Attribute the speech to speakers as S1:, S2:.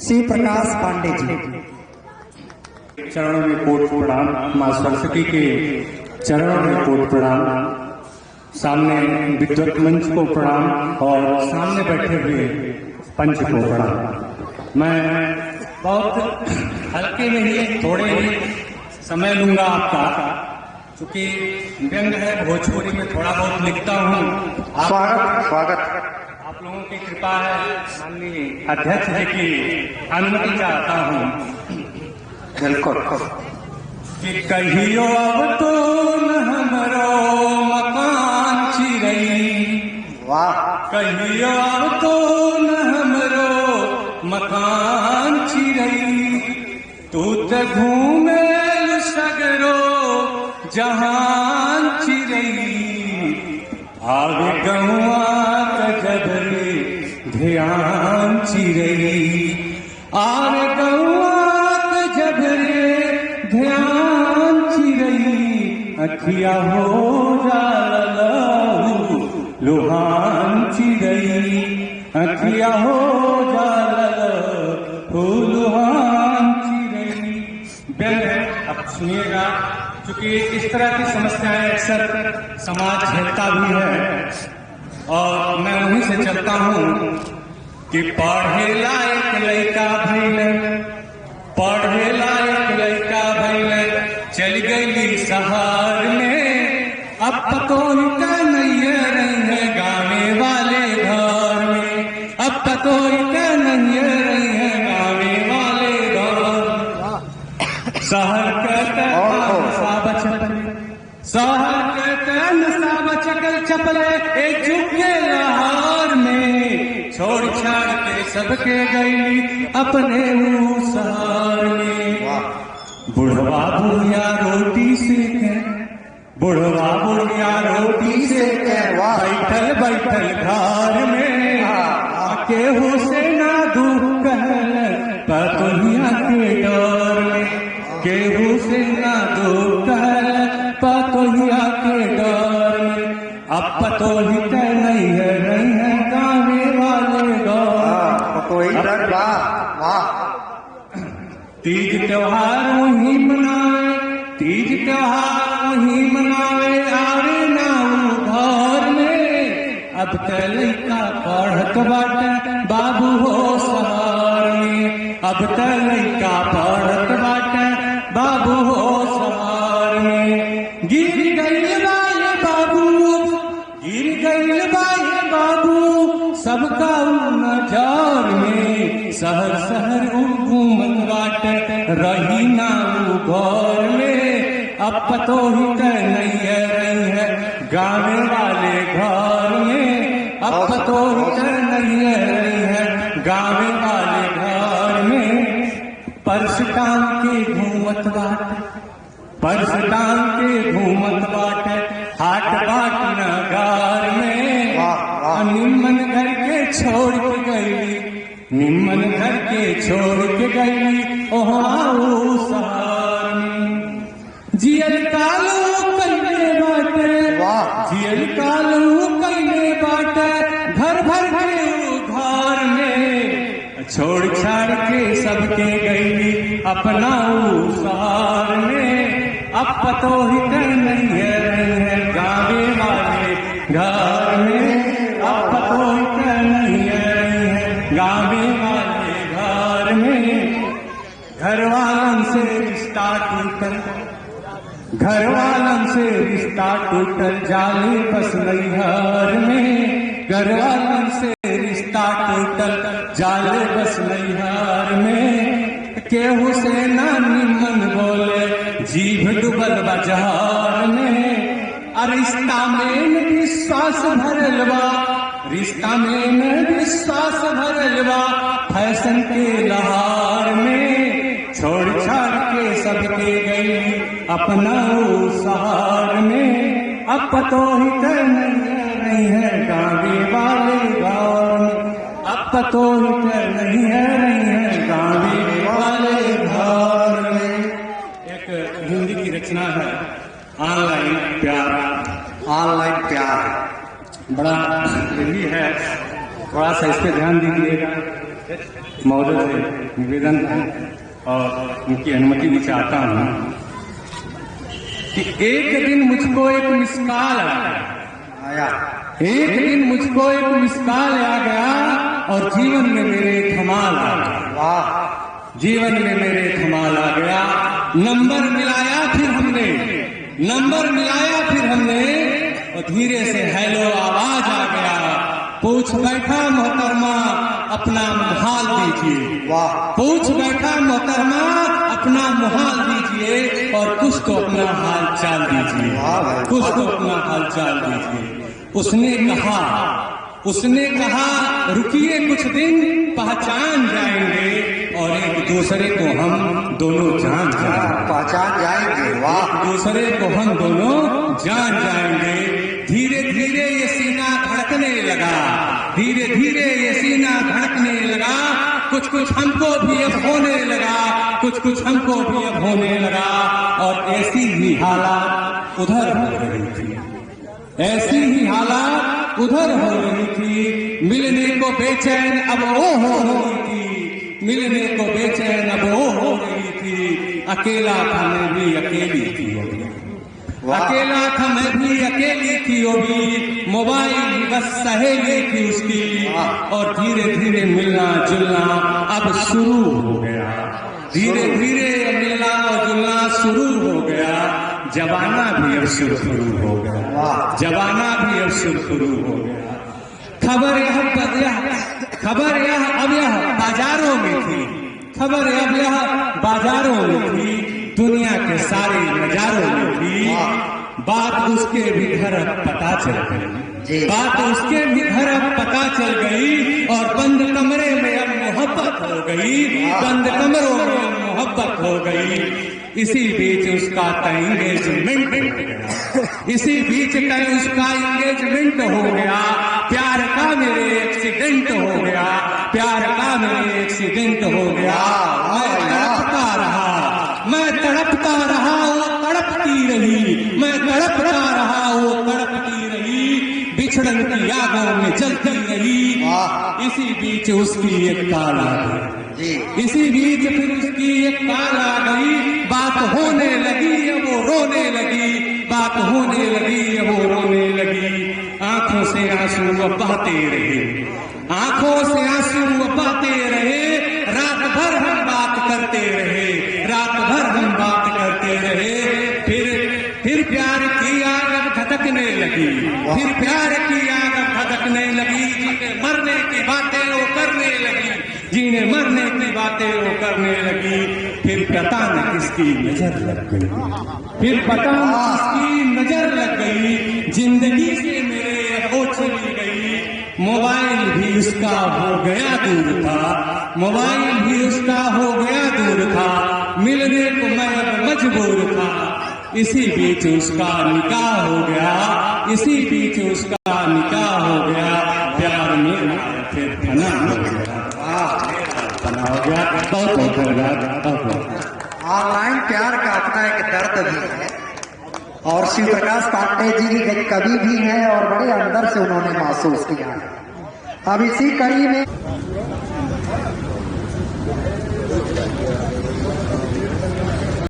S1: श्री प्रकाश पांडे जी
S2: चरणों में कोट प्रणाम। मां सरस्वती के चरणों में कोट प्रणाम। सामने विद्वत मंच को प्रणाम और सामने बैठे हुए पंच को प्रणाम। मैं बहुत हल्के में ही थोड़े ही समय लूंगा आपका, क्योंकि व्यंग है, भोजपुरी में थोड़ा बहुत लिखता हूँ।
S3: स्वागत
S2: आप लोगों की कृपा है माननीय अध्यक्ष जी की अनुमति चाहता हूँ।
S3: बिल्कुल
S2: कि कहियो अब तो न हमरो मकान चिरई,
S3: वाह,
S2: कहियो अब तो न हमरो मकान चिरई, तू तो घूमे सगरो जहान चिरई, आगे गौआ जबरे ध्यान चिरई, आगे गौआ जबरे ध्यान चिरई, अखिया हो जालू लुहान चिरई, अखिया हो जालू लुहान चिरई। अब सुनिएगा, क्योंकि इस तरह की समस्याएं अक्सर समाज झेलता भी है और मैं वहीं से चलता हूँ कि पढ़े लायक लड़का भैले, पढ़े लायक लड़का भैले, चल गई शहर में, अब पतो का नहीं रही है गाने वाले घर में, अब पतो का नहीं रही है गाने वाले घर। शहर कहते शहर कहते नशा चकल चपले एक झुके लाहौर में, छोड़ छाड़ के सबके गई अपने शहर में। बुढ़वा बुढ़िया रोटी सेके, बुढ़वा बुढ़िया रोटी सेके, बैठल बैठल घर में, केहू से ना दूर कहल पतोहिया के डर में, केहू से ना दूर कहल पतोहिया के डर में। अब पतोही के नहीं है रही है गाने वाले घर। तीज त्योहार वही मनावे, तीज त्योहार वही मनावे, आवे ना घर में, अब त लइका पढ़त बाटे बाबू हो शहर में, अब त लइका पढ़त बाटे बाबू हो शहर में। गिर गइल बाए बाबू, गिर गइल बाए बाबू, सबका नजर में, शहर शहर घूमत बाटे रही ना घर में, अब पतो ही नहीं है रही है गाने वाले घर में, अब पतो ही नहीं है रही है गाने वाले घर में। पर्स टांग के घूमत बाटे, पर्स टांग के घूमत बाटे, हाट बाट नगार में, निम्मन घर के छोड़ के गई, निम्मन घर के छोड़ के गई ओहाऊ शहर में। जियल कालू कइले बाटे, जियल कालू कइले बाटे, भर भर के घर में, छोड़ छाड़ के सबके गई अपना शहर में। अब पतो ही नहीं है रही है गावे वाले घर में, अब पतो ही नहीं है रही है गावे वाले घर में। घर वालन से रिश्ता टूटल, घर वालन से रिश्ता टूटल, जाले बस नैहर में, घर वालन से रिश्ता टूटल, जाले बस नैहर में। केहू से ना निमन बोले, जीभ डूबल बाजार में, रिश्ता में विश्वास भरल बा, रिश्ता में विश्वास भरल बा, फैशन के लहार में, छोड़ छाड़ के सबके गई अपना शहर में। अब पतो ही नहीं है गावे वाले घर में, अब पतो ही नहीं है रही है गावे वाले घर में। एक हिंदी की रचना है ऑनलाइन प्यार,
S3: ऑनलाइन प्यार
S2: बड़ा यही है, थोड़ा सा इस पे ध्यान दीजिएगा। महोदय से निवेदन है और उनकी अनुमति भी चाहता हूँ कि एक दिन मुझको एक मिसकाल
S3: आया।
S2: एक दिन मुझको एक मिसकाल आ गया और जीवन में मेरे धमाल आ गया।
S3: वाह।
S2: जीवन में मेरे धमाल आ गया। नंबर मिलाया फिर हमने और धीरे से हेलो आवाज आ गया। पूछ बैठा मोहतरमा अपना मुहाल दीजिए।
S3: वाह।
S2: पूछ बैठा मोहतरमा अपना मुहाल दीजिए और कुछ तो अपना हाल चाल दीजिए।
S3: वाह।
S2: कुछ तो अपना हाल चाल दीजिए। उसने कहा रुकिए कुछ दिन पहचान जाएंगे और एक दूसरे को हम दोनों जान जाएंगे।
S3: पहचान जाएंगे। वाह।
S2: एक दूसरे को हम दोनों जान जाएंगे। धीरे धीरे ये सीना धड़कने लगा। धीरे धीरे ये सीना धड़कने लगा। कुछ कुछ हमको भी अब होने लगा। कुछ कुछ हमको भी अब होने लगा। और ऐसी ही हालात उधर हो रही थी। ऐसी ही हालात उधर हो रही थी। मिलने को बेचैन अब वो हो रही थी। मिलने को बेचैन अब वो हो रही थी। अकेला था मैं भी अकेली थी अभी। अकेला था मैं भी अकेली थी अभी। मोबाइल बस सहेली थी उसकी। और धीरे धीरे मिलना जुलना अब शुरू हो गया। धीरे धीरे मिलना और जुलना शुरू हो गया। जवाना भी अब शुरू हो गया। जवाना भी अब शुरू हो गया। खबर यह अब यह बाजारों में थी। खबर अब यह बाजारों में थी। दुनिया के सारे नजारों में थी। बात उसके भी घर अब पता चल गई। बात उसके भी घर अब पता चल गई। और बंद कमरे में अब मोहब्बत हो गई। बंद कमरों में अब मोहब्बत हो गई। इसी बीच उसका एंगेजमेंट हो गया। इसी बीच उसका एंगेजमेंट हो गया। प्यार का मेरे एक्सीडेंट हो गया। प्यार का मेरे एक्सीडेंट हो गया। मैं तड़पता रहा वो तड़पती रही। मैं तड़पता रहा वो तड़पती रही। बिछड़न की आगों में चलती रही। इसी बीच उसकी एक काल आ गई। इसी बीच फिर उसकी एक काल आ गई। बात होने लगी अब वो रोने लगी। बात होने लगी अब वो रोने लगी। आंखों से आंसू वो बहते रहे। आंखों से आंसू वो बहते रहे। रात भर हम बात करते रहे। रात भर हम बात करते रहे। फिर प्यार की आग अब धधकने लगी। फिर प्यार की आग अब धधकने लगी। जिन्हें मरने की बातें वो करने लगी। जिन्हें मरने की बातें वो करने लगी। फिर पता न किसकी नजर लग गई। फिर पता न किसकी नजर लग गई। जिंदगी से मेरे वो चली गई। मोबाइल भी उसका हो गया दूर था। मोबाइल भी उसका हो गया दूर था। मिलने को मैं अब मजबूर था। इसी बीच उसका निकाह हो गया। इसी बीच उसका निकाह हो गया। प्यार में फिर फना हो गया। फना हो गया।
S3: ऑनलाइन प्यार का अपना एक दर्द भी है और शिव प्रकाश पांडे जी की कवि भी है और बड़े अंदर से उन्होंने महसूस किया है। अब इसी कड़ी में